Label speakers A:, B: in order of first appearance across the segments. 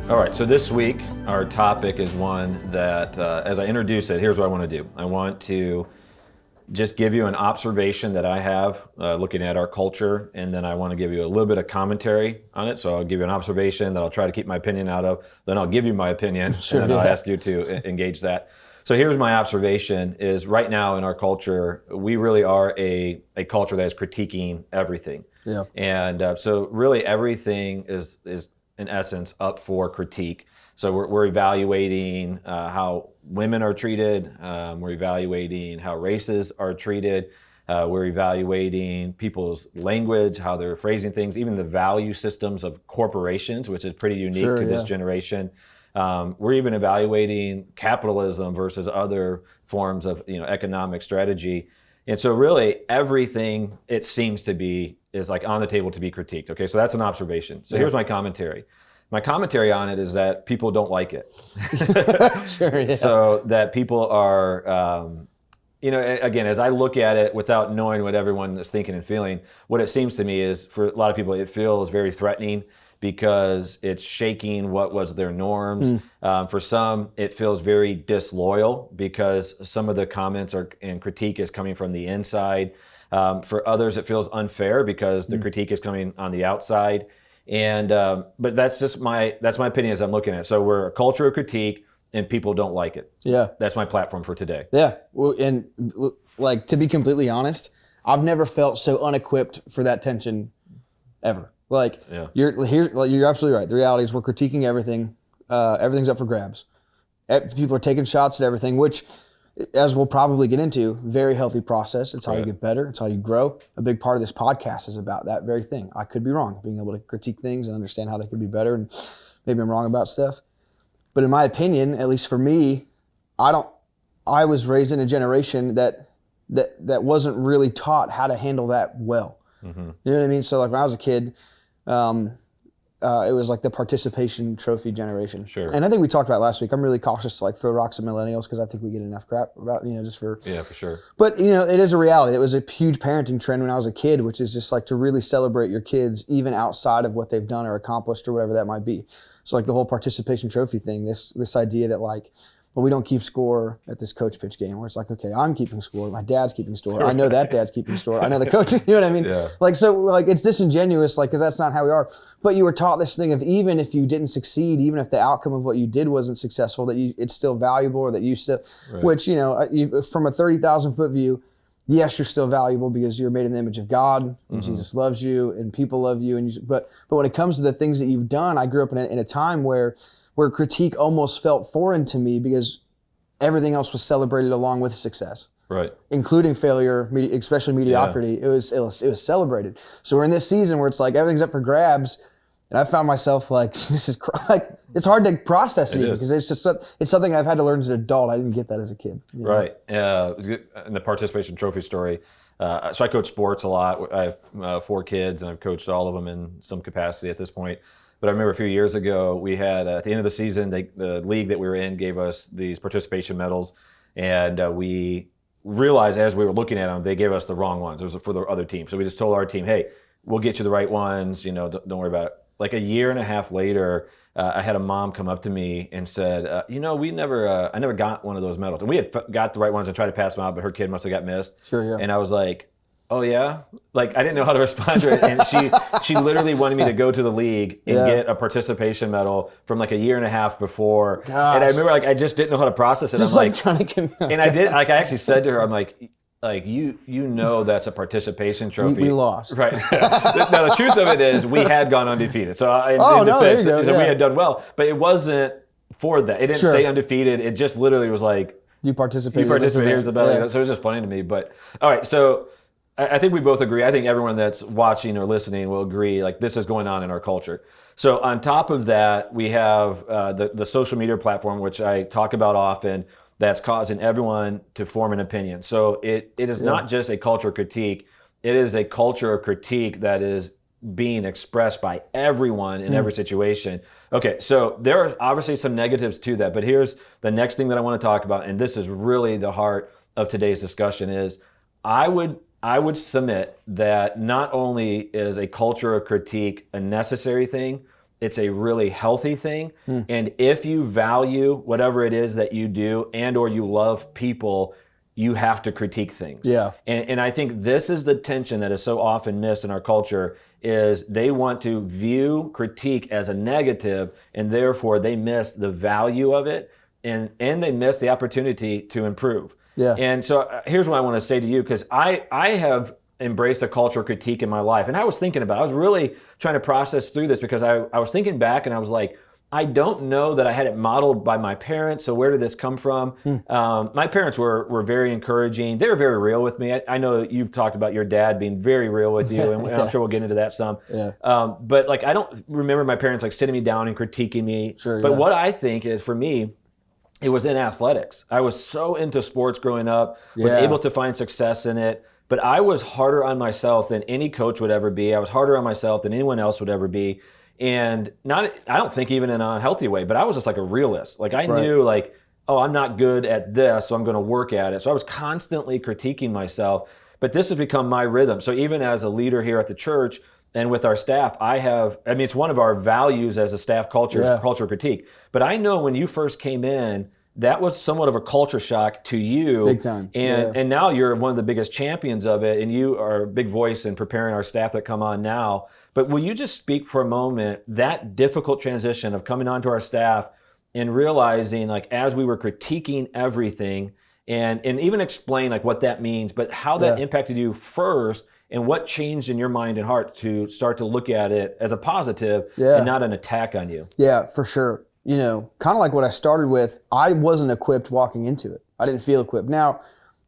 A: All right, so this week our topic is one that, as I introduce it, here's what I want to do. I want to just give you an observation that I have looking at our culture, and then I want to give you a little bit of commentary on it. So I'll give you an observation that I'll try to keep my opinion out of, then I'll give you my opinion,
B: Sure,
A: and then I'll
B: yeah.
A: ask you to engage that. So here's my observation is right now in our culture, we really are a culture that is critiquing everything.
B: Yeah.
A: And so really everything is in essence up for critique. So we're evaluating how women are treated. We're evaluating how races are treated. We're evaluating people's language, how they're phrasing things, even the value systems of corporations, which is pretty unique
B: Sure,
A: to this
B: yeah.
A: generation. We're even evaluating capitalism versus other forms of economic strategy. And so really everything, it seems to be, is like on the table to be critiqued. Okay, so that's an observation. So here's my commentary. My commentary on it is that people don't like it.
B: Sure, yeah.
A: So that people are, again, as I look at it without knowing what everyone is thinking and feeling, what it seems to me is for a lot of people, it feels very threatening because it's shaking what was their norms. For some, it feels very disloyal because some of the comments and critique is coming from the inside. For others, it feels unfair because the critique is coming on the outside. And but that's my opinion as I'm looking at it. So we're a culture of critique, and people don't like it.
B: Yeah.
A: That's my platform for today.
B: Yeah. Well, and like, to be completely honest, I've never felt so unequipped for that tension ever. Like,
A: Yeah.
B: you're absolutely right. The reality is we're critiquing everything. Everything's up for grabs. People are taking shots at everything, which, as we'll probably get into, very healthy process. It's how you get better. It's how you grow. A big part of this podcast is about that very thing. I could be wrong, being able to critique things and understand how they could be better, and maybe I'm wrong about stuff. But in my opinion, at least for me, I was raised in a generation that wasn't really taught how to handle that well. Mm-hmm. You know what I mean? So like when I was a kid, it was like the participation trophy generation.
A: Sure.
B: And I think we talked about last week, I'm really cautious to like throw rocks at millennials because I think we get enough crap about, just for...
A: Yeah, for sure.
B: But, it is a reality. It was a huge parenting trend when I was a kid, which is just like to really celebrate your kids even outside of what they've done or accomplished or whatever that might be. So like the whole participation trophy thing, this idea that like, well, we don't keep score at this coach pitch game, where it's like, okay, I'm keeping score, my dad's keeping score, I know that dad's keeping score, I know the coach, you know what I mean?
A: Yeah.
B: Like, so like it's disingenuous, like, because that's not how we are. But you were taught this thing of even if you didn't succeed, even if the outcome of what you did wasn't successful, that it's still valuable, or that you still, which, from a 30,000 foot view, yes, you're still valuable because you're made in the image of God, and Jesus loves you, and people love you. But when it comes to the things that you've done, I grew up in a time where critique almost felt foreign to me because everything else was celebrated along with success,
A: Right.
B: including failure, especially mediocrity.
A: Yeah.
B: It was celebrated. So we're in this season where it's like everything's up for grabs, and I found myself like, this is like, it's hard to process it because it's just it's something I've had to learn as an adult. I didn't get that as a kid.
A: Right. In the participation trophy story, so I coach sports a lot. I have 4 kids, and I've coached all of them in some capacity at this point. But I remember a few years ago, we had, at the end of the season, the league that we were in gave us these participation medals. And we realized as we were looking at them, they gave us the wrong ones. It was for the other team. So we just told our team, hey, we'll get you the right ones. Don't worry about it. Like a year and a half later, I had a mom come up to me and said, I never got one of those medals. And we had got the right ones and tried to pass them out, but her kid must have got missed.
B: Sure, yeah.
A: And I was like, oh yeah? Like I didn't know how to respond to it. And she literally wanted me to go to the league and get a participation medal from like a year and a half before.
B: Gosh.
A: And I remember I just didn't know how to process it.
B: Just
A: I'm like
B: trying to
A: and I did, I actually said to her, I'm like that's a participation trophy.
B: We lost.
A: Right. Now the truth of it is we had gone undefeated. So in defense,
B: there you go.
A: we had done well, but it wasn't for that. It didn't say undefeated. It just literally was like,
B: you participated.
A: Here's the medal. So it was just funny to me. But all right, so I think we both agree. I think everyone that's watching or listening will agree, like this is going on in our culture. So on top of that, we have the social media platform, which I talk about often, that's causing everyone to form an opinion. So it is not just a cultural critique. It is a culture of critique that is being expressed by everyone in every situation. Okay, so there are obviously some negatives to that, but here's the next thing that I want to talk about, and this is really the heart of today's discussion is I would submit that not only is a culture of critique a necessary thing, it's a really healthy thing. And if you value whatever it is that you do and or you love people, you have to critique things.
B: Yeah.
A: And I think this is the tension that is so often missed in our culture, is they want to view critique as a negative, and therefore they miss the value of it, and they miss the opportunity to improve.
B: Yeah.
A: And so here's what I want to say to you, because I have embraced a culture of critique in my life. And I was thinking about it. I was really trying to process through this, because I was thinking back and I was like, I don't know that I had it modeled by my parents. So where did this come from? My parents were very encouraging. They were very real with me. I know you've talked about your dad being very real with you, and I'm sure we'll get into that some.
B: Yeah.
A: But like, I don't remember my parents like sitting me down and critiquing me.
B: Sure,
A: but
B: yeah.
A: what I think is, for me, it was in athletics. I was so into sports growing up, was
B: Yeah.
A: able to find success in it. But I was harder on myself than any coach would ever be. I was harder on myself than anyone else would ever be. And I don't think even in an unhealthy way, but I was just like a realist. Like I knew like, oh, I'm not good at this, so I'm going to work at it. So I was constantly critiquing myself, but this has become my rhythm. So even as a leader here at the church and with our staff, it's one of our values as a staff culture, is culture critique. But I know when you first came in, that was somewhat of a culture shock to you.
B: Big time.
A: And now you're one of the biggest champions of it, and you are a big voice in preparing our staff that come on now. But will you just speak for a moment, that difficult transition of coming onto our staff and realizing, like, as we were critiquing everything, and even explain like what that means, but how that impacted you first, and what changed in your mind and heart to start to look at it as a positive and not an attack on you?
B: Yeah, for sure. You know, kind of like what I started with, I wasn't equipped walking into it. I didn't feel equipped. Now,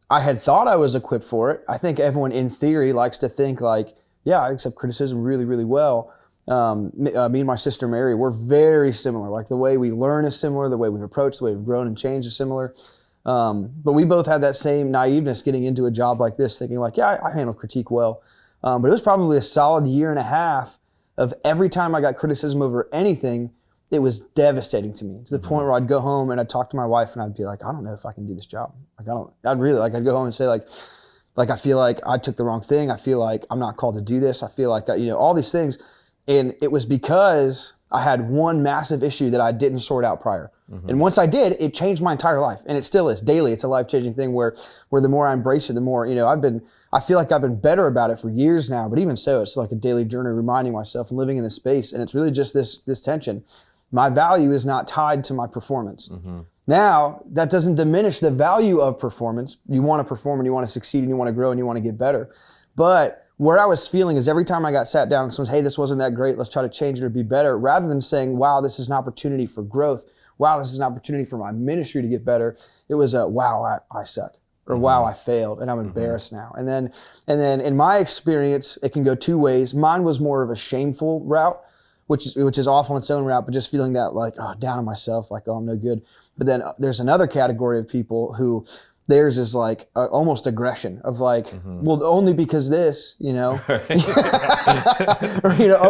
B: I had thought I was equipped for it. I think everyone in theory likes to think like, yeah, I accept criticism really, really well. Me and my sister Mary, we're very similar. Like the way we learn is similar, the way we've approached, the way we've grown and changed is similar. But we both had that same naiveness getting into a job like this, thinking like, yeah, I handle critique well. But it was probably a solid year and a half of every time I got criticism over anything, it was devastating to me, to the point where I'd go home and I'd talk to my wife and I'd be like, I don't know if I can do this job. Like, I'd go home and say like, I feel like I took the wrong thing. I feel like I'm not called to do this. I feel like, all these things. And it was because I had one massive issue that I didn't sort out prior. And once I did, it changed my entire life. And it still is daily. It's a life-changing thing where the more I embrace it, the more, I feel like I've been better about it for years now, but even so, it's like a daily journey reminding myself and living in this space. And it's really just this tension. My value is not tied to my performance. Now, that doesn't diminish the value of performance. You want to perform and you want to succeed and you want to grow and you want to get better. But where I was feeling is every time I got sat down and someone said, hey, this wasn't that great, let's try to change it or be better, rather than saying, wow, this is an opportunity for growth. Wow, this is an opportunity for my ministry to get better. It was wow, I suck. Or wow, I failed and I'm embarrassed now. And then in my experience, it can go two ways. Mine was more of a shameful route, which is awful in its own route, but just feeling that like, oh, down on myself, like, oh, I'm no good. But then there's another category of people who theirs is like almost aggression of like, well, only because this, or,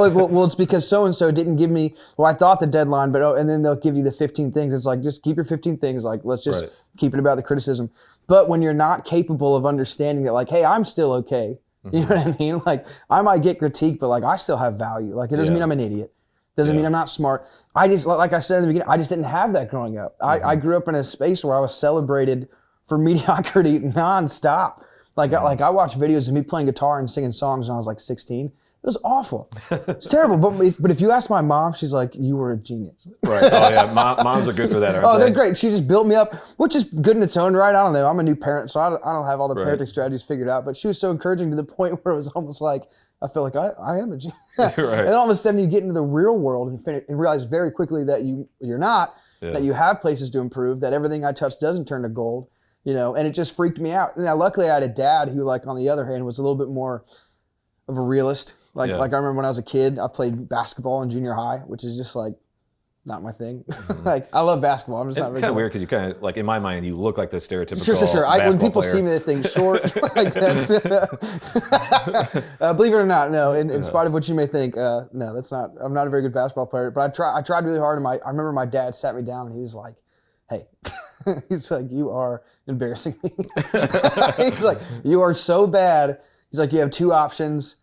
B: well, it's because so-and-so didn't give me, well, I thought the deadline, but, and then they'll give you the 15 things. It's like, just keep your 15 things. Like, let's just keep it about the criticism. But when you're not capable of understanding that, like, hey, I'm still okay. You know what I mean? Like, I might get critiqued, but like, I still have value. Like, it doesn't mean I'm an idiot. Doesn't mean I'm not smart. I just, like I said in the beginning, I just didn't have that growing up. I grew up in a space where I was celebrated for mediocrity nonstop. Like I watched videos of me playing guitar and singing songs when I was like 16. It was awful. It's terrible. But if you ask my mom, she's like, you were a genius.
A: Right. Oh, yeah. Moms are good for that, aren't
B: they?
A: They're
B: great. She just built me up, which is good in its own right. I don't know. I'm a new parent, so I don't have all the parenting strategies figured out. But she was so encouraging to the point where it was almost like, I feel like I am a genius. Right. And all of a sudden you get into the real world and realize very quickly that you're not, that you have places to improve, that everything I touch doesn't turn to gold, and it just freaked me out. Now, luckily I had a dad who, like, on the other hand, was a little bit more of a realist. Like I remember when I was a kid, I played basketball in junior high, which is just like not my thing. Like, I love basketball. I'm just not.
A: It's kind of weird because you kind of, like, in my mind, you look like the stereotypical
B: Sure. When people
A: player.
B: see me, they think short. Like that's. Believe it or not, no. In spite of what you may think, no, that's not. I'm not a very good basketball player, but I tried really hard. And I remember my dad sat me down and he was like, "Hey," he's like, "You are embarrassing me." He's like, "You are so bad." He's like, "You have two options.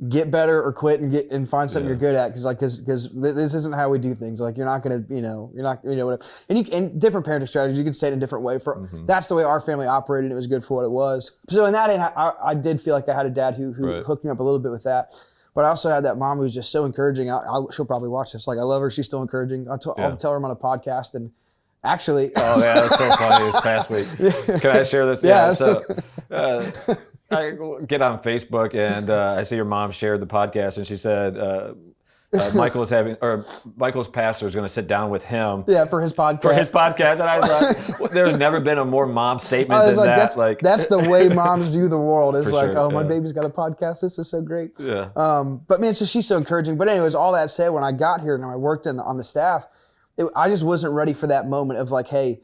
B: get better or quit and find something you're good at. Because this isn't how we do things. Like you're not going to, whatever. And different parenting strategies, you can say it in a different way. That's the way our family operated. It was good for what it was. So in that end, I did feel like I had a dad who hooked me up a little bit with that. But I also had that mom who was just so encouraging. She'll probably watch this. Like I love her. She's still encouraging. I'll tell her I'm on a podcast and actually.
A: Oh yeah, that's so funny this past week. Can I share this?
B: Yeah.
A: So I get on Facebook and I see your mom shared the podcast and she said Michael's pastor is going to sit down with him.
B: Yeah, for his podcast.
A: And I was like, there's never been a more mom statement than that.
B: That's the way moms view the world. It's like,
A: sure,
B: my baby's got a podcast. This is so great.
A: Yeah.
B: But man, so she's so encouraging. But anyways, all that said, when I got here and I worked on the staff, I just wasn't ready for that moment of like, hey,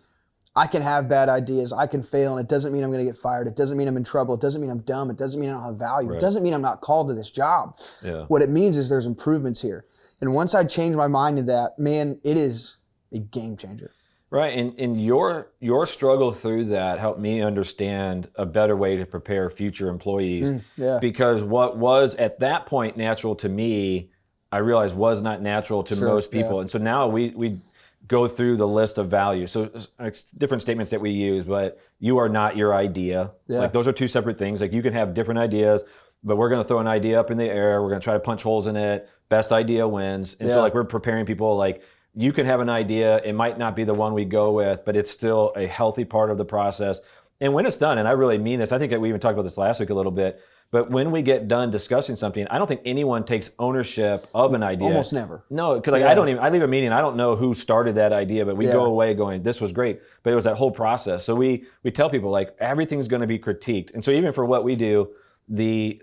B: I can have bad ideas. I can fail, and it doesn't mean I'm going to get fired. It doesn't mean I'm in trouble. It doesn't mean I'm dumb. It doesn't mean I don't have value. It doesn't mean I'm not called to this job.
A: Yeah.
B: What it means is there's improvements here. And once I changed my mind to that, man, it is a game changer.
A: Right, and your struggle through that helped me understand a better way to prepare future employees. Because what was at that point natural to me, I realized was not natural to most people. Yeah. And so now we go through the list of values. So it's different statements that we use, but you are not your idea. Yeah. Like those are two separate things. Like you can have different ideas, but we're going to throw an idea up in the air. We're going to try to punch holes in it. Best idea wins. And so like we're preparing people like you can have an idea. It might not be the one we go with, but it's still a healthy part of the process. And when it's done, and I really mean this, I think that we even talked about this last week a little bit, but when we get done discussing something, I don't think anyone takes ownership of an idea.
B: Almost never.
A: No, because like I leave a meeting, I don't know who started that idea, but we go away going, this was great. But it was that whole process. So we tell people like everything's going to be critiqued. And so even for what we do, the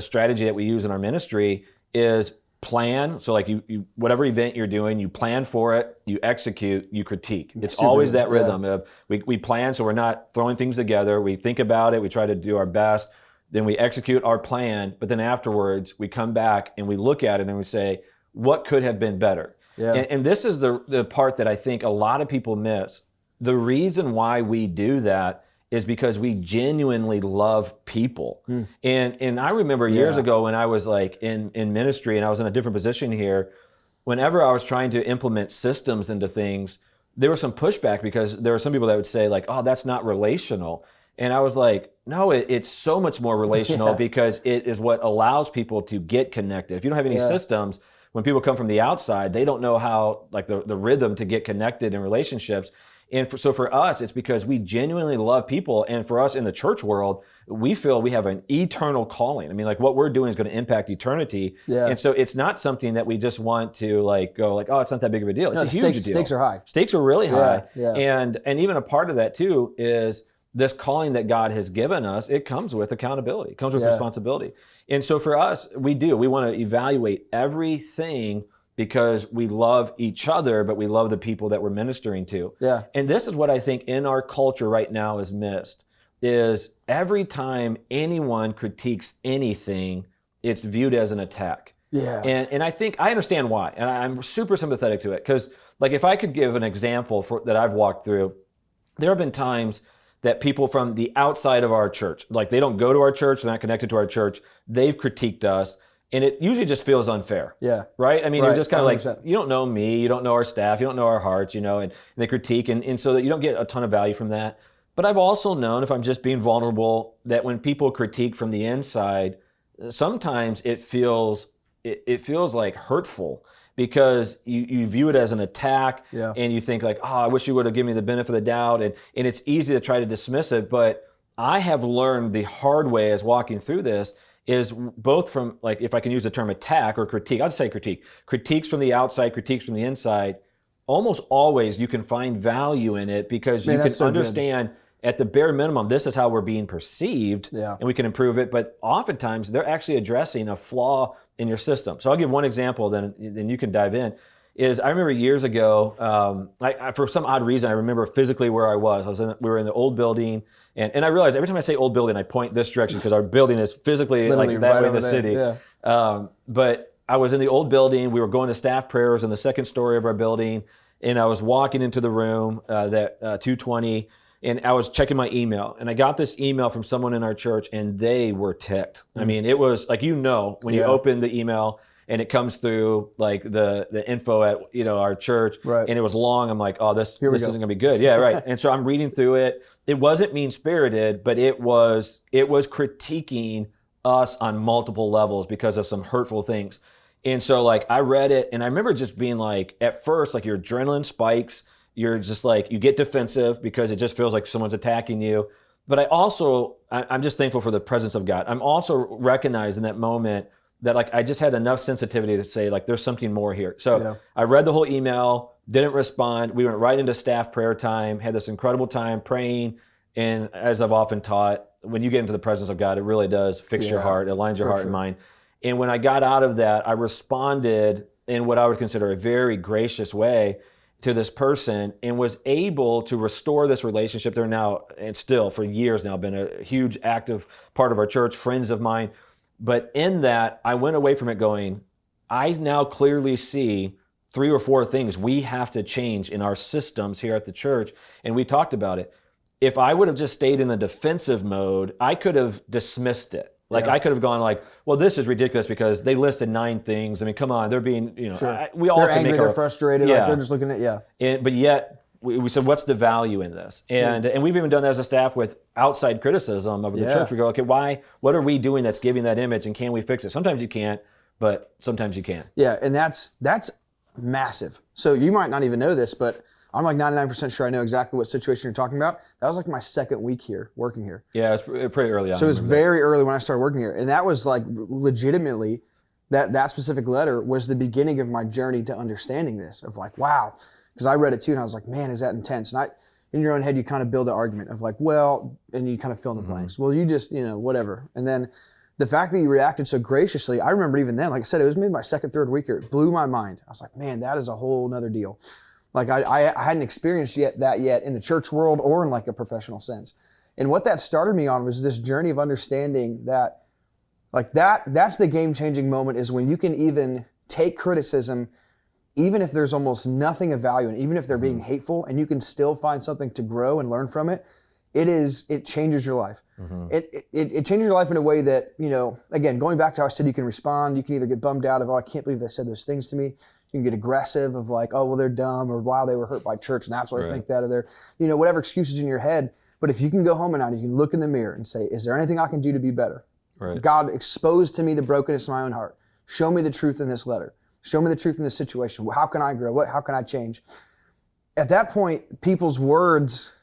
A: strategy that we use in our ministry is plan. So like you whatever event you're doing, you plan for it, you execute, you critique. It's always that rhythm of we plan, so we're not throwing things together. We think about it, we try to do our best. Then we execute our plan, but then afterwards we come back and we look at it and we say, what could have been better? Yeah. And this is the part that I think a lot of people miss. The reason why we do that is because we genuinely love people. And I remember years ago when I was like in ministry and I was in a different position here, whenever I was trying to implement systems into things, there was some pushback because there were some people that would say like, oh, that's not relational. And I was like, no, it's so much more relational because it is what allows people to get connected. If you don't have any systems, when people come from the outside, they don't know how, like the rhythm to get connected in relationships. And so for us, it's because we genuinely love people. And for us in the church world, we feel we have an eternal calling. I mean, like what we're doing is going to impact eternity. Yeah. And so it's not something that we just want to like go like, oh, it's not that big of a deal. It's a huge deal.
B: Stakes are high.
A: Stakes are really high. Yeah. And even a part of that too is this calling that God has given us, it comes with accountability. It comes with responsibility. And so for us, we want to evaluate everything because we love each other, but we love the people that we're ministering to. Yeah. And this is what I think in our culture right now is missed, is every time anyone critiques anything, it's viewed as an attack. Yeah. And I think, I understand why, and I'm super sympathetic to it, because like if I could give an example that I've walked through, there have been times that people from the outside of our church, like they don't go to our church, they're not connected to our church, they've critiqued us, and it usually just feels unfair. Yeah. Right? I mean, you're just kind of like, you don't know me, you don't know our staff, you don't know our hearts, and they critique, and so that you don't get a ton of value from that. But I've also known, if I'm just being vulnerable, that when people critique from the inside, sometimes it feels like hurtful, because you view it as an attack, and you think like, oh, I wish you would have given me the benefit of the doubt, and it's easy to try to dismiss it. But I have learned the hard way as walking through this is both from, like, if I can use the term attack or critique, I'll just say critique. Critiques from the outside, critiques from the inside, almost always you can find value in it, because you can understand at the bare minimum, this is how we're being perceived, and we can improve it. But oftentimes they're actually addressing a flaw in your system. So I'll give one example, then you can dive in. Is I remember years ago, I for some odd reason, I remember physically where I was. We were in the old building, and I realized every time I say old building, I point this direction because our building is physically like that way in the city. Yeah. But I was in the old building. We were going to staff prayers in the second story of our building, and I was walking into the room, that 220. And I was checking my email, and I got this email from someone in our church, and they were ticked. I mean, it was like, when you open the email and it comes through like the info at our church,
B: Right.
A: and it was long. I'm like, oh, this isn't gonna be good. Yeah, right. And so I'm reading through it. It wasn't mean-spirited, but it was critiquing us on multiple levels because of some hurtful things. And so like I read it, and I remember just being like, at first, like your adrenaline spikes. You're just like, you get defensive because it just feels like someone's attacking you. But I'm just thankful for the presence of God. I'm also recognized in that moment that like I just had enough sensitivity to say like there's something more here. So I read the whole email, didn't respond. We went right into staff prayer time, had this incredible time praying. And as I've often taught, when you get into the presence of God, it really does fix your heart, it aligns your heart and mind. And when I got out of that, I responded in what I would consider a very gracious way to this person, and was able to restore this relationship. They're now, and still for years now, been a huge active part of our church, friends of mine. But in that, I went away from it going, I now clearly see 3 or 4 things we have to change in our systems here at the church. And we talked about it. If I would have just stayed in the defensive mode, I could have dismissed it. Like I could have gone like, well, this is ridiculous because they listed 9 things. I mean, come on, they're being, we all
B: they're
A: can
B: angry,
A: make
B: they're frustrated, like they're just looking at,
A: but yet we said, what's the value in this? And we've even done that as a staff with outside criticism of the church. We go, okay, what are we doing that's giving that image, and can we fix it? Sometimes you can't, but sometimes you can.
B: Yeah, and that's massive. So you might not even know this, but I'm like 99% sure I know exactly what situation you're talking about. That was like my 2nd week here, working here.
A: Yeah, it's pretty early on.
B: So it was very early when I started working here. And that was like legitimately, that specific letter was the beginning of my journey to understanding this, of like, wow. Because I read it too and I was like, man, is that intense? And in your own head, you kind of build an argument of like, well, and you kind of fill in the blanks. Well, you just, whatever. And then the fact that you reacted so graciously, I remember even then, like I said, it was maybe my 2nd, 3rd week here. It blew my mind. I was like, man, that is a whole nother deal. Like I hadn't experienced that yet in the church world or in like a professional sense. And what that started me on was this journey of understanding that like that's the game-changing moment, is when you can even take criticism, even if there's almost nothing of value, and even if they're being hateful, and you can still find something to grow and learn from it. It changes your life. It changes your life in a way that, again, going back to how I said you can respond, you can either get bummed out of, oh, I can't believe they said those things to me. You can get aggressive of like, oh, well, they're dumb, or wow, they were hurt by church, and that's why they think that, or they're, whatever excuses in your head. But if you can go home at night, you can look in the mirror and say, is there anything I can do to be better? Right. God, expose to me the brokenness of my own heart. Show me the truth in this letter. Show me the truth in this situation. How can I grow? How can I change? At that point, people's words,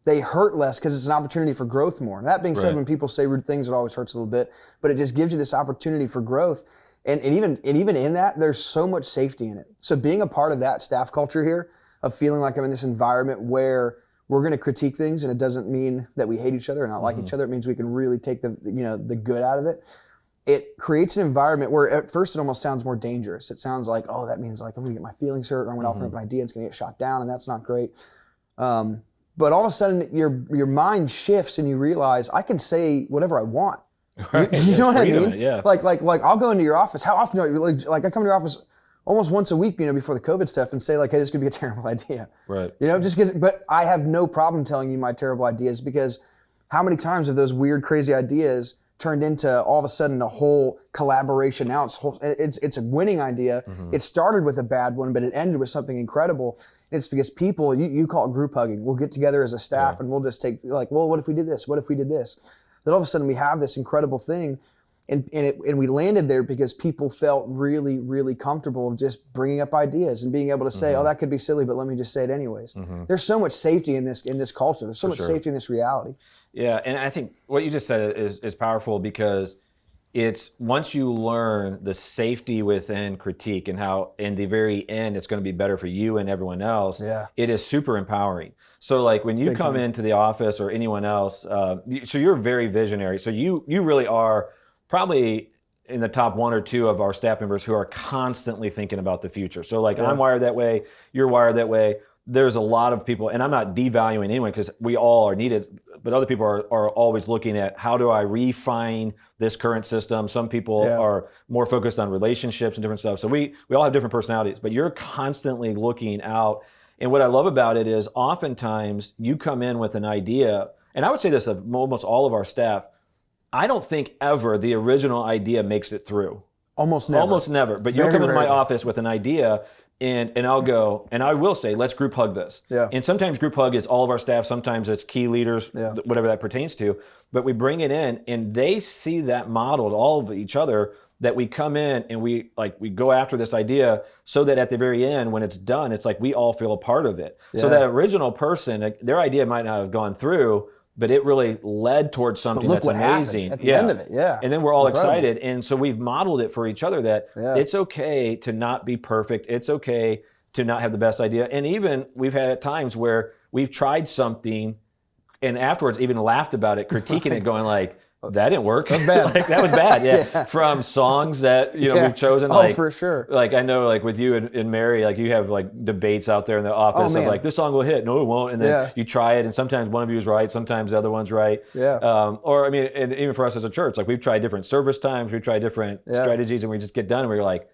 B: they hurt less because it's an opportunity for growth more. And that being said, when people say rude things, it always hurts a little bit, but it just gives you this opportunity for growth. And even in that, there's so much safety in it. So being a part of that staff culture here, of feeling like I'm in this environment where we're going to critique things, and it doesn't mean that we hate each other and not like each other. It means we can really take the good out of it. It creates an environment where at first it almost sounds more dangerous. It sounds like, oh, that means like I'm going to get my feelings hurt, or I'm going to offer up an idea and it's going to get shot down, and that's not great. But all of a sudden your mind shifts and you realize I can say whatever I want. Right. You know what I mean? Yeah. Like I'll go into your office. How often do I come to your office almost once a week, before the COVID stuff, and say like, hey, this could be a terrible idea. Right. Just because, but I have no problem telling you my terrible ideas, because how many times have those weird, crazy ideas turned into all of a sudden a whole collaboration? Now it's a winning idea. It started with a bad one, but it ended with something incredible. It's because people, you call it group hugging. We'll get together as a staff and we'll just take like, well, what if we did this? What if we did this? Then all of a sudden we have this incredible thing, and we landed there because people felt really, really comfortable of just bringing up ideas and being able to say, oh, that could be silly, but let me just say it anyways. There's so much safety in this culture. There's so much safety in this reality. Yeah, and I think what you just said is powerful, because it's once you learn the safety within critique and how in the very end it's going to be better for you and everyone else, it is super empowering. So like when you come into the office, or anyone else, so you're very visionary. So you really are probably in the top 1 or 2 of our staff members who are constantly thinking about the future. So like I'm wired that way, you're wired that way. There's a lot of people, and I'm not devaluing anyone because we all are needed, but other people are always looking at how do I refine this current system. Some people are more focused on relationships and different stuff. So we all have different personalities, but you're constantly looking out
A: And what I love about it is oftentimes you come in with an idea, and I would say this of almost all of our staff, I don't think ever the original idea makes it through.
B: Almost never.
A: Almost never. But you'll come into my office with an idea, and I'll go, and I will say, let's group hug this.
B: Yeah.
A: And sometimes group hug is all of our staff, sometimes it's key leaders, whatever that pertains to. But we bring it in, and they see that modeled, all of each other, that we come in and we go after this idea so that at the very end, when it's done, it's like we all feel a part of it. Yeah. So that original person, their idea might not have gone through, but it really led towards something that's amazing
B: at the end of it. Yeah.
A: And then we're all excited. And so we've modeled it for each other that it's okay to not be perfect. It's okay to not have the best idea. And even we've had times where we've tried something and afterwards even laughed about it, critiquing it, going like, that didn't work.
B: That was bad.
A: Like, that was bad. Yeah. From songs that, we've chosen. Like,
B: for sure.
A: Like, I know, like with you and Mary, like you have like debates out there in the office of like, this song will hit. No, it won't. And then you try it. And sometimes one of you is right. Sometimes the other one's right.
B: Yeah.
A: Or I mean, and even for us as a church, like we've tried different service times. We've tried different strategies, and we just get done and we're like,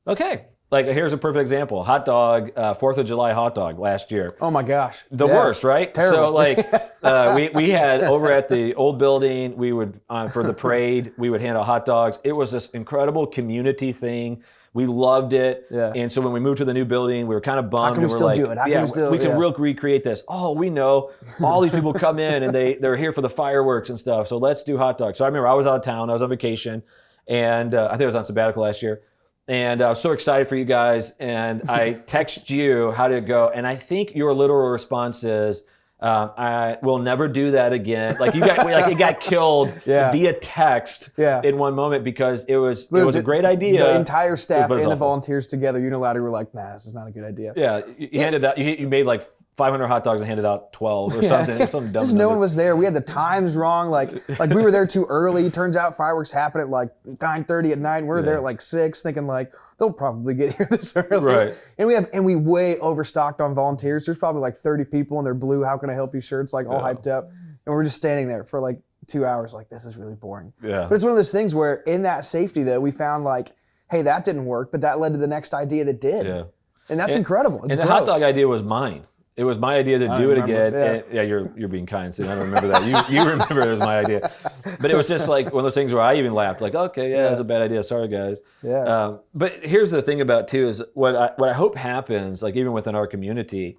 A: okay. Like, here's a perfect example. Hot dog, 4th of July hot dog last year.
B: Oh my gosh.
A: The worst, right?
B: Terrible.
A: So like, we had over at the old building, we would, for the parade, we would hand out hot dogs. It was this incredible community thing. We loved it.
B: Yeah.
A: And so when we moved to the new building, we were kind of bummed.
B: How can we still do it? How can we still,
A: we can recreate this. Oh, we know. All these people come in and they're here for the fireworks and stuff. So let's do hot dogs. So I remember I was out of town. I was on vacation. And I think I was on sabbatical last year. And I was so excited for you guys, and I text you how did it go, and I think your literal response is, "I will never do that again." Like it got killed via text in one moment because it was a great idea.
B: The entire staff and the volunteers together unilaterally were like, "Nah, this is not a good idea."
A: Yeah, you handed out. You made like 500 hot dogs and handed out 12 or something. Something dumb.
B: Just no one was there. We had the times wrong. Like we were there too early. Turns out fireworks happen at like 9:30 at night. We're there at like 6, thinking like they'll probably get here this early.
A: Right.
B: And we way overstocked on volunteers. There's probably like 30 people in their blue "How can I help you" shirts, like all hyped up. And we're just standing there for like 2 hours. Like, this is really boring.
A: Yeah.
B: But it's one of those things where in that safety though, we found like, hey, that didn't work, but that led to the next idea that did.
A: Yeah.
B: And that's incredible. It's
A: and the hot dog idea was mine. It was my idea to do it again.
B: Yeah.
A: And, you're being kind, so I don't remember that. You remember it was my idea. But it was just like one of those things where I even laughed, like, okay, yeah, that's a bad idea. Sorry, guys.
B: Yeah.
A: But here's the thing about too is what I hope happens, like even within our community,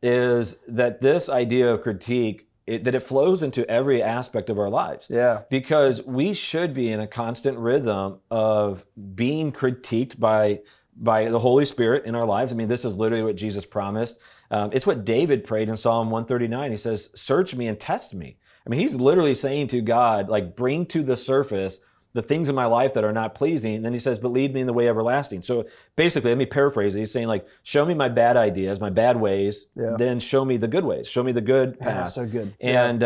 A: is that this idea of critique, that it flows into every aspect of our lives.
B: Yeah.
A: Because we should be in a constant rhythm of being critiqued by the Holy Spirit in our lives. I mean, this is literally what Jesus promised. It's what David prayed in Psalm 139. He says, "Search me and test me." I mean, he's literally saying to God, like, bring to the surface the things in my life that are not pleasing. And then he says, but lead me in the way everlasting. So basically, let me paraphrase it. He's saying, like, show me my bad ideas, my bad ways, then show me the good ways. Show me the good path.
B: That's so good.
A: And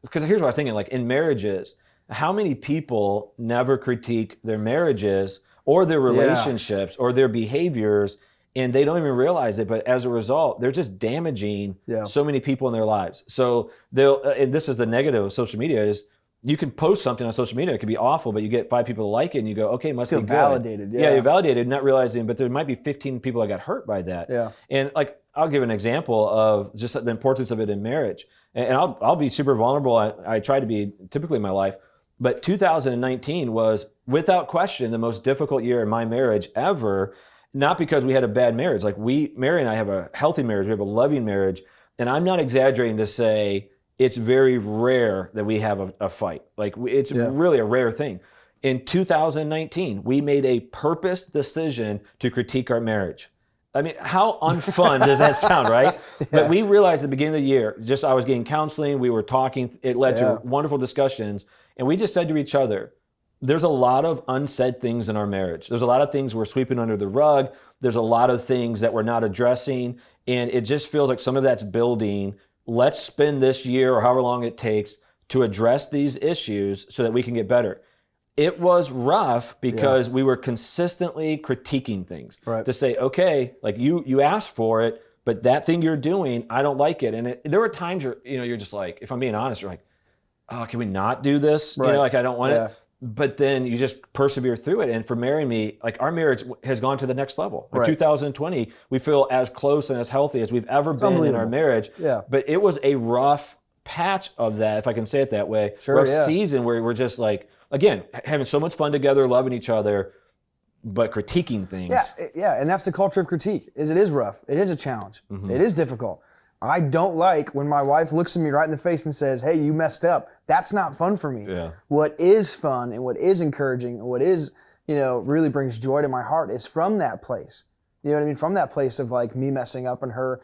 A: because here's what I'm thinking, like in marriages, how many people never critique their marriages or their relationships or their behaviors, and they don't even realize it, but as a result, they're just damaging so many people in their lives. So and this is the negative of social media, is you can post something on social media, it could be awful, but you get 5 people to like it, and you go, okay, must be good.
B: Validated.
A: Yeah, you're validated, not realizing, but there might be 15 people that got hurt by that.
B: Yeah.
A: And like, I'll give an example of just the importance of it in marriage. And I'll be super vulnerable. I try to be typically in my life, but 2019 was without question the most difficult year in my marriage ever. Not because we had a bad marriage. Like Mary and I have a healthy marriage. We have a loving marriage. And I'm not exaggerating to say it's very rare that we have a fight. Like it's really a rare thing. In 2019, we made a purpose decision to critique our marriage. I mean, how unfun does that sound, right? But we realized at the beginning of the year, I was getting counseling, we were talking, it led to wonderful discussions. And we just said to each other, there's a lot of unsaid things in our marriage. There's a lot of things we're sweeping under the rug. There's a lot of things that we're not addressing. And it just feels like some of that's building. Let's spend this year or however long it takes to address these issues so that we can get better. It was rough because we were consistently critiquing things.
B: Right.
A: To say, okay, like you asked for it, but that thing you're doing, I don't like it. And there were times where, you're just like, if I'm being honest, you're like, oh, can we not do this?
B: Right.
A: Like I don't want it. but then you just persevere through it. And for Mary and me, like our marriage has gone to the next level. In 2020, we feel as close and as healthy as we've ever been in our marriage.
B: Yeah.
A: But it was a rough patch of that, if I can say it that way, rough season where we're just like, again, having so much fun together, loving each other, but critiquing things.
B: Yeah, and that's the culture of critique. It is rough. It is a challenge. It is difficult. I don't like when my wife looks at me right in the face and says, hey, you messed up. That's not fun for me.
A: Yeah.
B: What is fun and what is encouraging and what is, really brings joy to my heart is from that place. You know what I mean? From that place of like me messing up and her,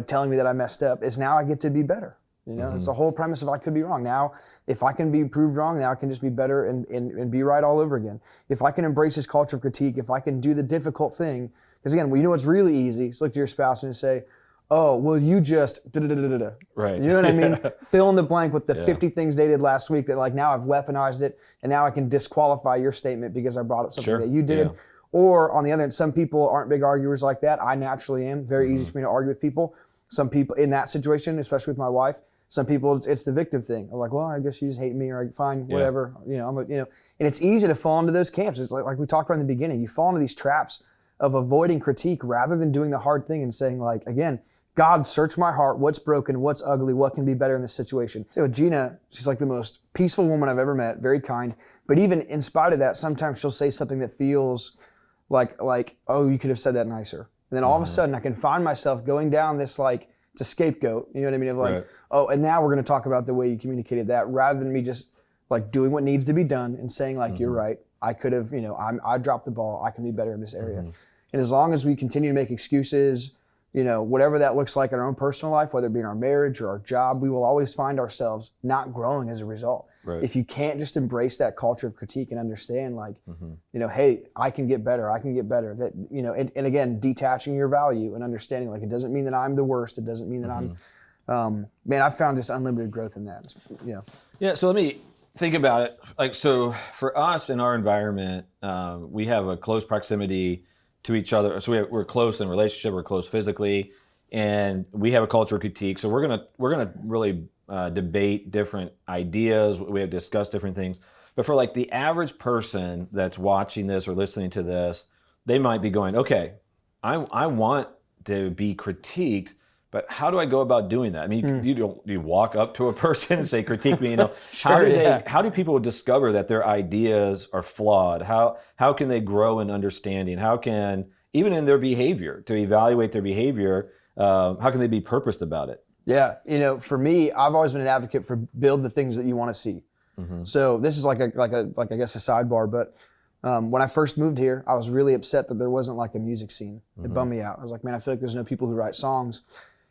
B: telling me that I messed up is now I get to be better. It's the whole premise of I could be wrong. Now, if I can be proved wrong, now I can just be better and be right all over again. If I can embrace this culture of critique, if I can do the difficult thing, because again, what's really easy is look to your spouse and say, oh, well, you just da-da-da-da-da.
A: Right.
B: You know what I mean? Fill in the blank with the 50 things they did last week that like now I've weaponized it and now I can disqualify your statement because I brought up something that you did. Yeah. Or on the other end, some people aren't big arguers like that. I naturally am. Very easy for me to argue with people. Some people in that situation, especially with my wife, some people it's the victim thing. I'm like, well, I guess you just hate me or fine, whatever. And it's easy to fall into those camps. It's like we talked about in the beginning. You fall into these traps of avoiding critique rather than doing the hard thing and saying like, again, God, search my heart. What's broken? What's ugly? What can be better in this situation? So Gina, she's like the most peaceful woman I've ever met, very kind. But even in spite of that, sometimes she'll say something that feels like, oh, you could have said that nicer. And then all of a sudden I can find myself going down this like, it's a scapegoat, you know what I mean? Of like, oh, and now we're going to talk about the way you communicated that rather than me just like doing what needs to be done and saying like, you're right. I could have, I dropped the ball. I can be better in this area. And as long as we continue to make excuses, whatever that looks like in our own personal life, whether it be in our marriage or our job, we will always find ourselves not growing as a result. Right. If you can't just embrace that culture of critique and understand like, hey, I can get better. That, and again, detaching your value and understanding like, it doesn't mean that I'm the worst. It doesn't mean that I'm, I've found this unlimited growth in that.
A: Yeah. So let me think about it. Like, so for us in our environment, we have a close proximity to each other. So we're close in relationship, we're close physically, and we have a culture of critique. So we're gonna really debate different ideas. We have discussed different things. But for like the average person that's watching this or listening to this, they might be going, okay, I want to be critiqued, but how do I go about doing that? I mean, do you walk up to a person and say, critique me? How do people discover that their ideas are flawed? How can they grow in understanding? How can, even in their behavior, to evaluate their behavior, how can they be purposed about it?
B: Yeah, for me, I've always been an advocate for build the things that you want to see. So this is like I guess a sidebar, but when I first moved here, I was really upset that there wasn't like a music scene. It bummed me out. I was like, man, I feel like there's no people who write songs.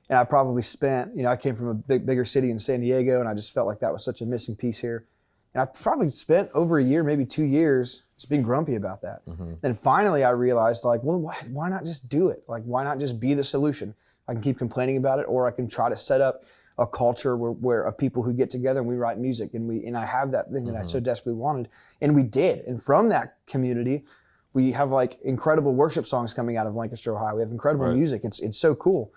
B: And I probably spent, I came from a bigger city in San Diego, and I just felt like that was such a missing piece here. And I probably spent over a year, maybe 2 years, just being grumpy about that. Then finally I realized like, well, why not just do it? Like, why not just be the solution? I can keep complaining about it, or I can try to set up a culture where of people who get together and we write music, and I have that thing that I so desperately wanted, and we did. And from that community, we have like incredible worship songs coming out of Lancaster, Ohio. We have incredible music. It's so cool.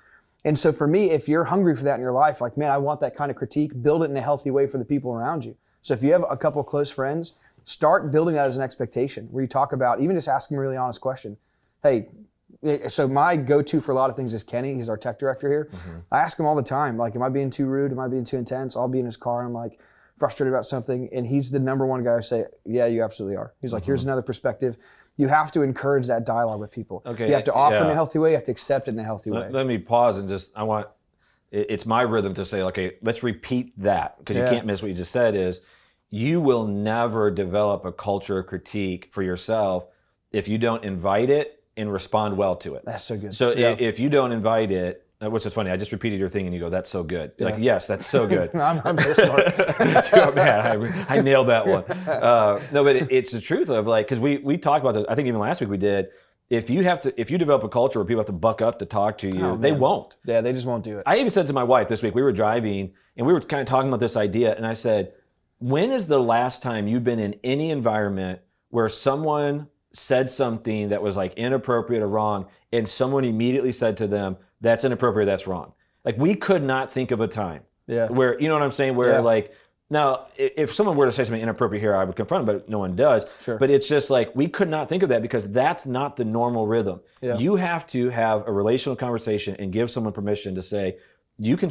B: And so for me, if you're hungry for that in your life, like, man, I want that kind of critique, build it in a healthy way for the people around you. So if you have a couple of close friends, start building that as an expectation where you talk about, even just asking a really honest question. Hey, so my go-to for a lot of things is Kenny. He's our tech director here. I ask him all the time, like, am I being too rude? Am I being too intense? I'll be in his car and I'm like frustrated about something. And he's the number one guy who say, yeah, you absolutely are. He's like, here's another perspective. You have to encourage that dialogue with people. Okay. You have to offer in a healthy way. You have to accept it in a healthy way.
A: Let me pause and it's my rhythm to say, okay, let's repeat that, because you can't miss what you just said is, you will never develop a culture of critique for yourself if you don't invite it and respond well to it.
B: That's so good.
A: So if you don't invite it, which is funny, I just repeated your thing and you go, that's so good. You're like, yes, that's so good.
B: I'm so smart.
A: Oh, man, I nailed that one. No, but it's the truth of like, because we talked about this, I think even last week we did, if you develop a culture where people have to buck up to talk to you, they won't.
B: Yeah, they just won't do it.
A: I even said to my wife this week, we were driving and we were kind of talking about this idea, and I said, when is the last time you've been in any environment where someone said something that was like inappropriate or wrong, and someone immediately said to them, that's inappropriate, that's wrong? Like, we could not think of a time where, you know what I'm saying, where like, Now, if someone were to say something inappropriate here, I would confront them, but no one does.
B: Sure.
A: But it's just like, we could not think of that because that's not the normal rhythm.
B: Yeah.
A: You have to have a relational conversation and give someone permission to say, you can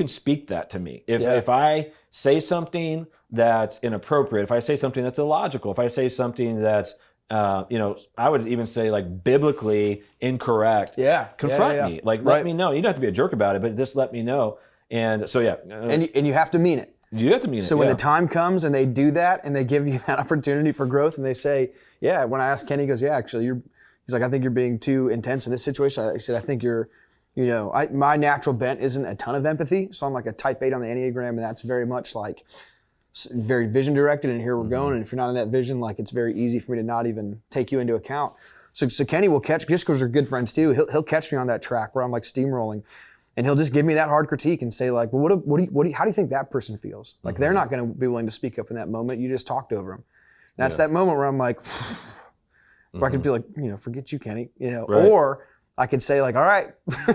A: speak that to me. If I say something that's inappropriate, if I say something that's illogical, if I say something that's I would even say like biblically incorrect. Confront me. Like, let me know. You don't have to be a jerk about it, but just let me know. And so,
B: and you have to mean it.
A: You have to mean it.
B: So when the time comes and they do that and they give you that opportunity for growth and they say, when I asked Kenny, he goes, yeah, actually, he's like, I think you're being too intense in this situation. I said, I think you're, my natural bent isn't a ton of empathy. So I'm like a type 8 on the Enneagram, and that's very much like very vision directed, and here we're going. And if you're not in that vision, like, it's very easy for me to not even take you into account. So Kenny will catch, just because we're good friends too, he'll catch me on that track where I'm like steamrolling. And he'll just give me that hard critique and say, like, well, how do you think that person feels? Like, they're not going to be willing to speak up in that moment. You just talked over them. And that's that moment where I'm like, where I could be like, forget you, Kenny, right. Or I could say, like, all right,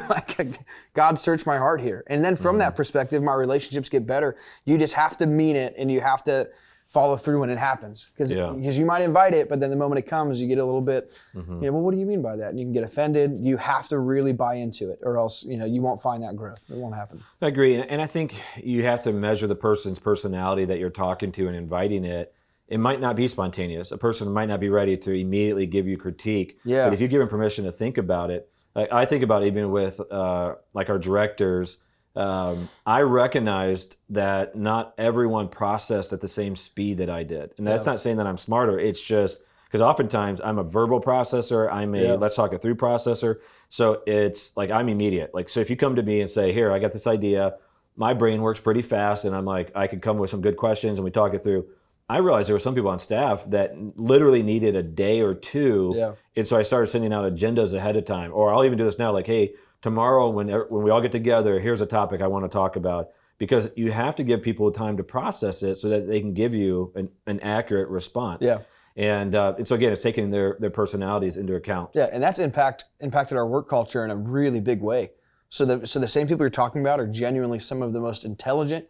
B: like, God search my heart here. And then from that perspective, my relationships get better. You just have to mean it, and you have to follow through when it happens. Because you might invite it, but then the moment it comes, you get a little bit, well, what do you mean by that? And you can get offended. You have to really buy into it, or else, you won't find that growth. It won't happen.
A: I agree. And I think you have to measure the person's personality that you're talking to and inviting it. It might not be spontaneous. A person might not be ready to immediately give you critique.
B: Yeah.
A: But if you give them permission to think about it, I think about even with like our directors, I recognized that not everyone processed at the same speed that I did. And that's not saying that I'm smarter. It's just because oftentimes I'm a verbal processor. I'm a let's talk it through processor. So it's like I'm immediate. Like, so if you come to me and say, here, I got this idea, my brain works pretty fast, and I'm like, I could come with some good questions and we talk it through. I realized there were some people on staff that literally needed a day or two.
B: Yeah.
A: And so I started sending out agendas ahead of time. Or I'll even do this now, like, hey, tomorrow when we all get together, here's a topic I want to talk about. Because you have to give people time to process it so that they can give you an accurate response.
B: Yeah.
A: And so again, it's taking their personalities into account.
B: Yeah, and that's impacted our work culture in a really big way. So the same people you're talking about are genuinely some of the most intelligent,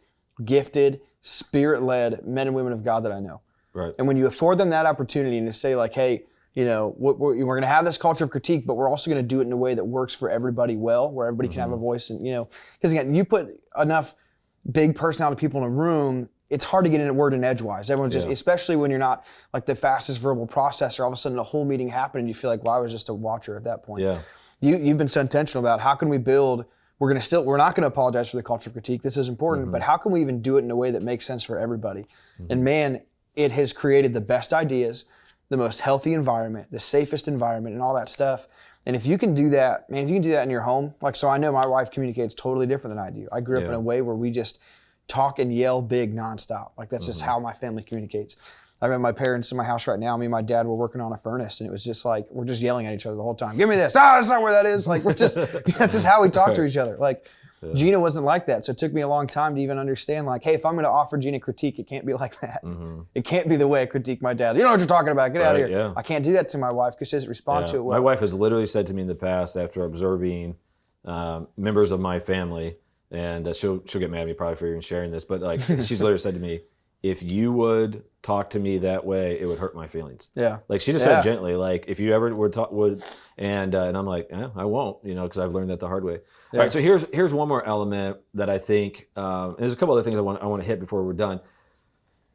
B: gifted, Spirit-led men and women of God that I know.
A: Right.
B: And when you afford them that opportunity and to say, like, hey, we're going to have this culture of critique, but we're also going to do it in a way that works for everybody well, where everybody can have a voice. And, because again, you put enough big personality people in a room, it's hard to get in a word in edgewise. Everyone's just, especially when you're not like the fastest verbal processor, all of a sudden a whole meeting happened and you feel like, well, I was just a watcher at that point.
A: Yeah.
B: You've been so intentional about how can we build. We're not going to apologize for the culture of critique. This is important, but how can we even do it in a way that makes sense for everybody? And man, it has created the best ideas, the most healthy environment, the safest environment, and all that stuff. And if you can do that, man, if you can do that in your home, like, so I know my wife communicates totally different than I do. I grew up in a way where we just talk and yell big nonstop. Like, that's just how my family communicates. I remember my parents in my house right now, me and my dad were working on a furnace, and it was just like, we're just yelling at each other the whole time. Give me this. That's not where that is. Like, that's just how we talk to each other. Like, Gina wasn't like that. So it took me a long time to even understand, like, hey, if I'm going to offer Gina critique, it can't be like that. It can't be the way I critique my dad. You know what you're talking about. Get out of here.
A: Yeah.
B: I can't do that to my wife because she doesn't respond to it well.
A: My wife has literally said to me in the past, after observing members of my family, and she'll get mad at me probably for even sharing this, but like, she's literally said to me, if you would talk to me that way, it would hurt my feelings.
B: Yeah.
A: Like, she just said gently, like, if you ever would, and I'm like, I won't, because I've learned that the hard way. Yeah. All right, so here's one more element that I think, and there's a couple other things I want to hit before we're done.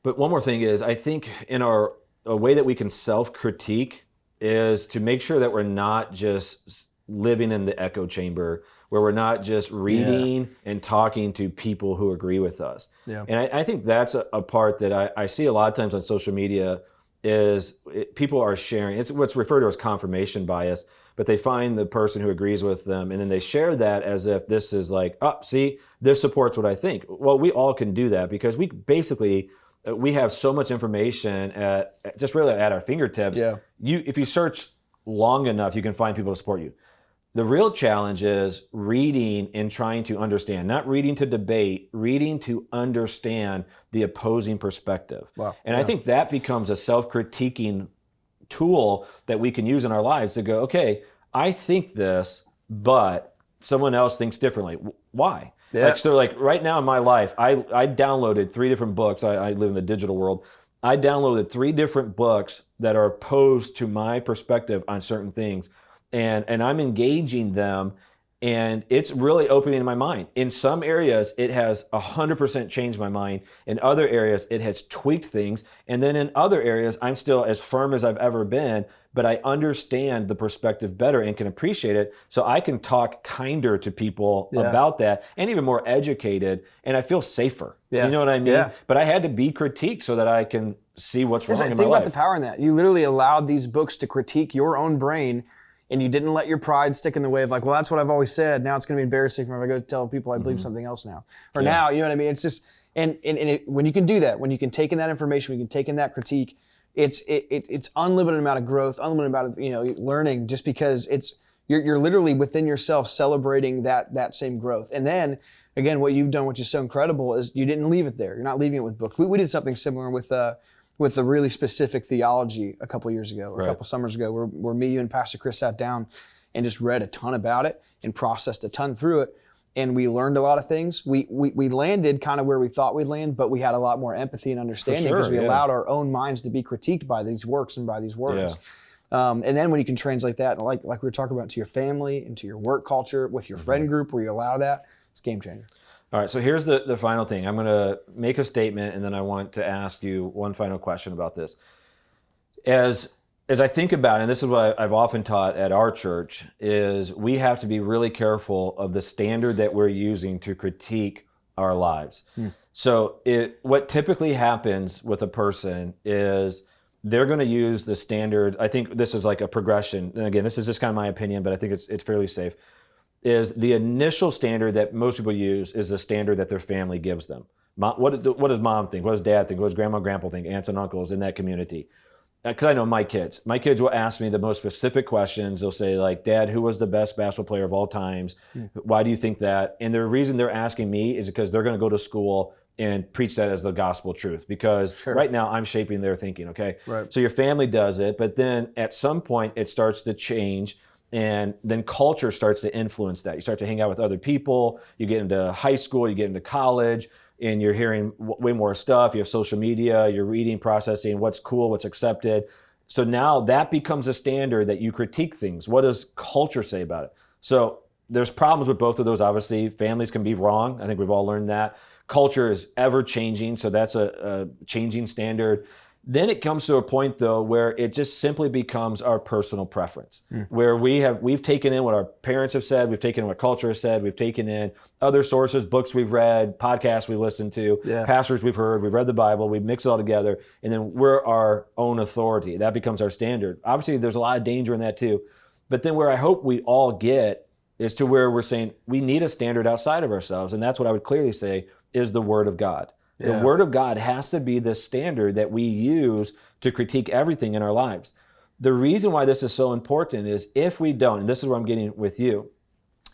A: But one more thing is, I think a way that we can self-critique is to make sure that we're not just living in the echo chamber, where we're not just reading and talking to people who agree with us. Yeah. And I think that's a part that I see a lot of times on social media is people are sharing. It's what's referred to as confirmation bias, but they find the person who agrees with them, and then they share that as if this is like, oh, see, this supports what I think. Well, we all can do that because we have so much information at our fingertips. Yeah. If you search long enough, you can find people to support you. The real challenge is reading and trying to understand, not reading to debate, reading to understand the opposing perspective. Wow. And I think that becomes a self-critiquing tool that we can use in our lives to go, okay, I think this, but someone else thinks differently. Why?
B: Yeah.
A: Like, so like right now in my life, I downloaded 3 different books. I live in the digital world. I downloaded 3 different books that are opposed to my perspective on certain things. And I'm engaging them, and it's really opening my mind. In some areas, it has 100% changed my mind. In other areas, it has tweaked things. And then in other areas, I'm still as firm as I've ever been, but I understand the perspective better and can appreciate it. So I can talk kinder to people about that, and even more educated, and I feel safer.
B: Yeah.
A: You know what I mean?
B: Yeah.
A: But I had to be critiqued so that I can see what's wrong in my life.
B: Think about the power in that. You literally allowed these books to critique your own brain, and you didn't let your pride stick in the way of like, well, that's what I've always said. Now it's going to be embarrassing if I go tell people I believe something else now. Or now, you know what I mean? It's just, and when you can do that, when you can take in that information, when you can take in that critique, it's unlimited amount of growth, unlimited amount of learning, just because you're literally within yourself celebrating that same growth. And then again, what you've done, which is so incredible, is you didn't leave it there. You're not leaving it with books. We did something similar with a really specific theology a couple years ago, or a couple summers ago, where me, you, and Pastor Chris sat down and just read a ton about it and processed a ton through it. And we learned a lot of things. We landed kind of where we thought we'd land, but we had a lot more empathy and understanding because we allowed our own minds to be critiqued by these works and by these words. Yeah. And then when you can translate that, like we were talking about, to your family, into your work culture, with your friend group, where you allow that, it's a game changer.
A: All right, so here's the final thing. I'm going to make a statement, and then I want to ask you one final question about this. As I think about it, and this is what I've often taught at our church, is we have to be really careful of the standard that we're using to critique our lives. So what typically happens with a person is they're going to use the standard. I think this is like a progression. And again, this is just kind of my opinion, but I think it's fairly safe. Is the initial standard that most people use is the standard that their family gives them. What does mom think? What does dad think? What does grandma and grandpa think? Aunts and uncles in that community. Because I know my kids will ask me the most specific questions. They'll say like, Dad, who was the best basketball player of all times? Why do you think that? And the reason they're asking me is because they're going to go to school and preach that as the gospel truth, because right now I'm shaping their thinking, okay?
B: Right.
A: So your family does it, but then at some point it starts to change, and then culture starts to influence that. You start to hang out with other people, you get into high school, you get into college, and you're hearing way more stuff. You have social media, you're reading, processing what's cool, what's accepted. So now that becomes a standard that you critique things. What does culture say about it? So there's problems with both of those, obviously. Families can be wrong. I think we've all learned that. Culture is ever changing, so that's a changing standard. Then it comes to a point, though, where it just simply becomes our personal preference, where we've taken in what our parents have said, we've taken in what culture has said, we've taken in other sources, books we've read, podcasts we've listened to, pastors we've heard, we've read the Bible, we've mixed it all together, and then we're our own authority. That becomes our standard. Obviously, there's a lot of danger in that too. But then where I hope we all get is to where we're saying we need a standard outside of ourselves, and that's what I would clearly say is the Word of God. The Word of God has to be the standard that we use to critique everything in our lives. The reason why this is so important is if we don't, and this is where I'm getting with you,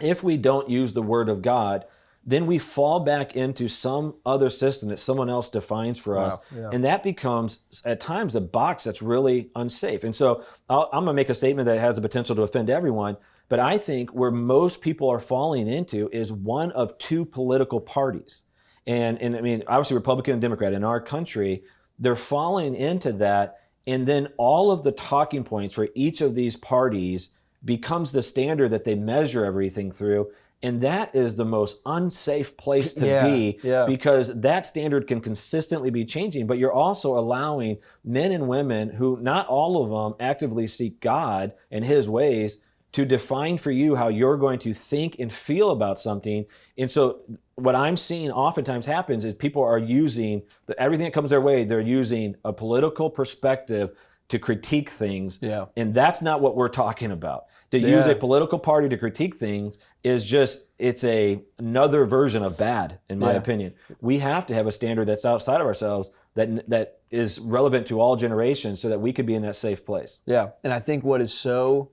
A: if we don't use the Word of God, then we fall back into some other system that someone else defines for us. And that becomes, at times, a box that's really unsafe. And so I'm going to make a statement that has the potential to offend everyone, but I think where most people are falling into is one of 2 political parties. And I mean, obviously Republican and Democrat in our country, they're falling into that. And then all of the talking points for each of these parties becomes the standard that they measure everything through. And that is the most unsafe place to be, because that standard can consistently be changing, but you're also allowing men and women who not all of them actively seek God and His ways to define for you how you're going to think and feel about something. And so what I'm seeing oftentimes happens is people are using everything that comes their way, they're using a political perspective to critique things. And that's not what we're talking about. To use a political party to critique things is just, it's another version of bad, in my opinion. We have to have a standard that's outside of ourselves that is relevant to all generations so that we can be in that safe place.
B: Yeah, and I think what is so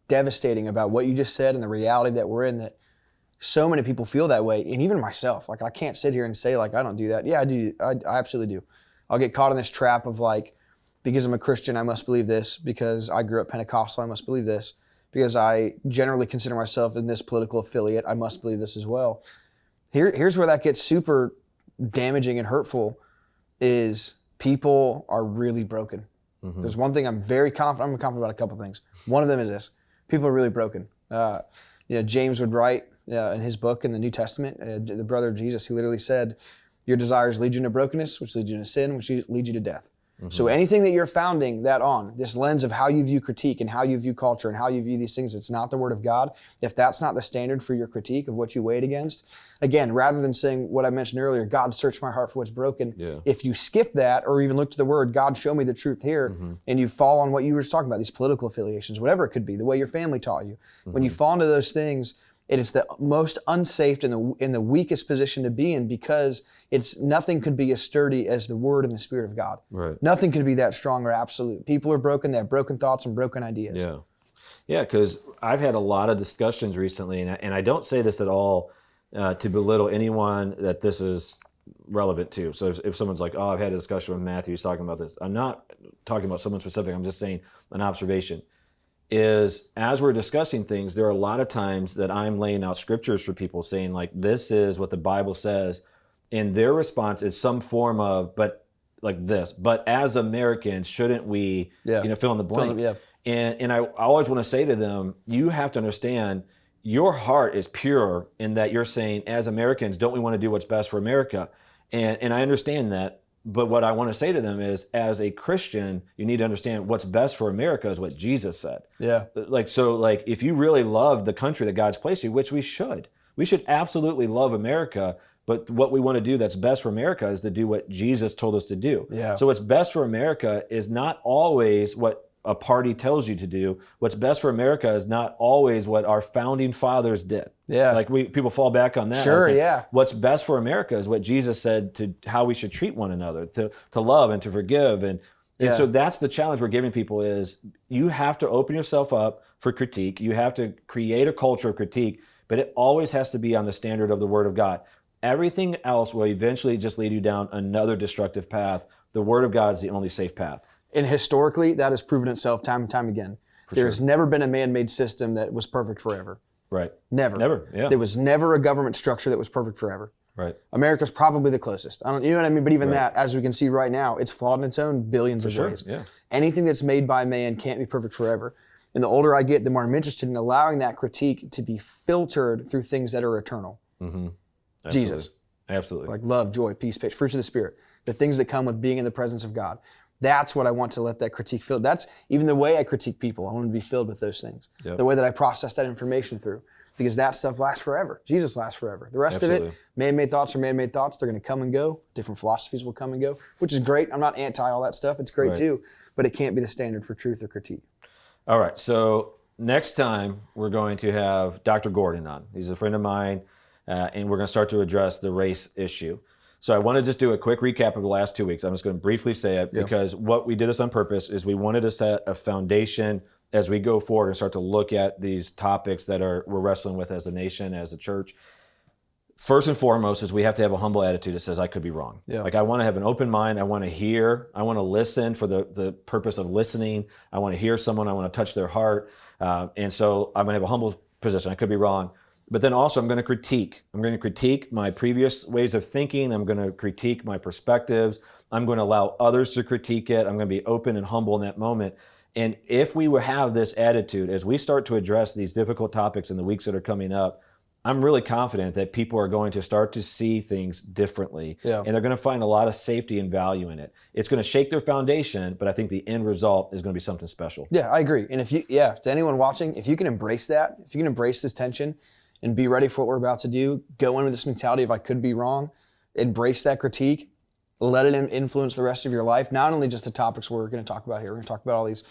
B: devastating about what you just said and the reality that we're in, that so many people feel that way, and even myself. Like, I can't sit here and say like I don't do that. Yeah, I do. I absolutely do. I'll get caught in this trap of like, because I'm a Christian, I must believe this. Because I grew up Pentecostal, I must believe this. Because I generally consider myself in this political affiliate, I must believe this as well. Here's where that gets super damaging and hurtful is people are really broken. There's one thing I'm very confident. I'm confident about a couple things. One of them is this: people are really broken. James would write in his book in the New Testament, the brother of Jesus, he literally said, "Your desires lead you into brokenness, which leads you into sin, which leads you to death." So anything that you're founding that on, this lens of how you view critique and how you view culture and how you view these things, it's not the Word of God. If that's not the standard for your critique of what you weigh it against, again, rather than saying what I mentioned earlier, God, search my heart for what's broken, if you skip that or even look to the Word, God, show me the truth here, and you fall on what you were just talking about, these political affiliations, whatever it could be, the way your family taught you. When you fall into those things, it is the most unsafe and in the weakest position to be in, because nothing could be as sturdy as the Word and the Spirit of God.
A: Right.
B: Nothing could be that strong or absolute. People are broken. They have broken thoughts and broken ideas.
A: Yeah, because I've had a lot of discussions recently, and I don't say this at all to belittle anyone that this is relevant to. So if someone's like, oh, I've had a discussion with Matthew, he's talking about this. I'm not talking about someone specific. I'm just saying an observation. Is as we're discussing things, there are a lot of times that I'm laying out scriptures for people saying, like, this is what the Bible says, and their response is some form of, but like this, but as Americans, shouldn't we, fill in the blank? And I always want to say to them, you have to understand, your heart is pure in that you're saying, as Americans, don't we want to do what's best for America? And I understand that. But what I want to say to them is, as a Christian, you need to understand what's best for America is what Jesus said. If you really love the country that God's placed you, which we should absolutely love America. But what we want to do that's best for America is to do what Jesus told us to do. So what's best for America is not always what a party tells you to do. What's best for America is not always what our founding fathers did. People fall back on that. What's best for America is what Jesus said, to how we should treat one another, to love and to forgive. And so that's the challenge we're giving people is, you have to open yourself up for critique. You have to create a culture of critique, but it always has to be on the standard of the Word of God. Everything else will eventually just lead you down another destructive path. The Word of God is the only safe path.
B: And historically, that has proven itself time and time again. There's never been a man-made system that was perfect forever.
A: Right.
B: Never.
A: Yeah.
B: There was never a government structure that was perfect forever.
A: Right.
B: America's probably the closest. You know what I mean? But even that, as we can see right now, it's flawed in its own billions of ways. Anything that's made by man can't be perfect forever. And the older I get, the more I'm interested in allowing that critique to be filtered through things that are eternal. Jesus.
A: Absolutely.
B: Like love, joy, peace, patience, fruits of the Spirit. The things that come with being in the presence of God. That's what I want to let that critique fill. That's even the way I critique people. I want to be filled with those things. The way that I process that information through. Because that stuff lasts forever. Jesus lasts forever. The rest of it, man-made thoughts are man-made thoughts. They're going to come and go. Different philosophies will come and go, which is great. I'm not anti all that stuff. It's great too. But it can't be the standard for truth or critique.
A: All right. So next time we're going to have Dr. Gordon on. He's a friend of mine, and we're going to start to address the race issue. So I want to just do a quick recap of the last 2 weeks. I'm just going to briefly say it because what we did this on purpose is we wanted to set a foundation as we go forward and start to look at these topics that we're wrestling with as a nation, as a church. First and foremost is we have to have a humble attitude that says, I could be wrong. Like, I want to have an open mind. I want to hear. I want to listen for the purpose of listening. I want to hear someone. I want to touch their heart. And so I'm going to have a humble position. I could be wrong. But then also I'm going to critique. I'm going to critique my previous ways of thinking. I'm going to critique my perspectives. I'm going to allow others to critique it. I'm going to be open and humble in that moment. And if we will have this attitude, as we start to address these difficult topics in the weeks that are coming up, I'm really confident that people are going to start to see things differently. And they're going to find a lot of safety and value in it. It's going to shake their foundation, but I think the end result is going to be something special.
B: Yeah, I agree. And if you, to anyone watching, if you can embrace that, if you can embrace this tension and be ready for what we're about to do, go in with this mentality of I could be wrong, embrace that critique, let it influence the rest of your life, not only just the topics we're going to talk about here. We're going to talk about all these,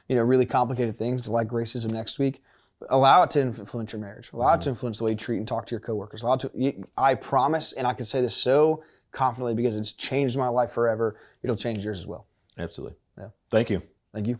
B: really complicated things like racism next week. Allow it to influence your marriage. Allow it to influence the way you treat and talk to your coworkers. I promise, and I can say this so confidently because it's changed my life forever, it'll change yours as well.
A: Absolutely.
B: Yeah.
A: Thank you.
B: Thank you.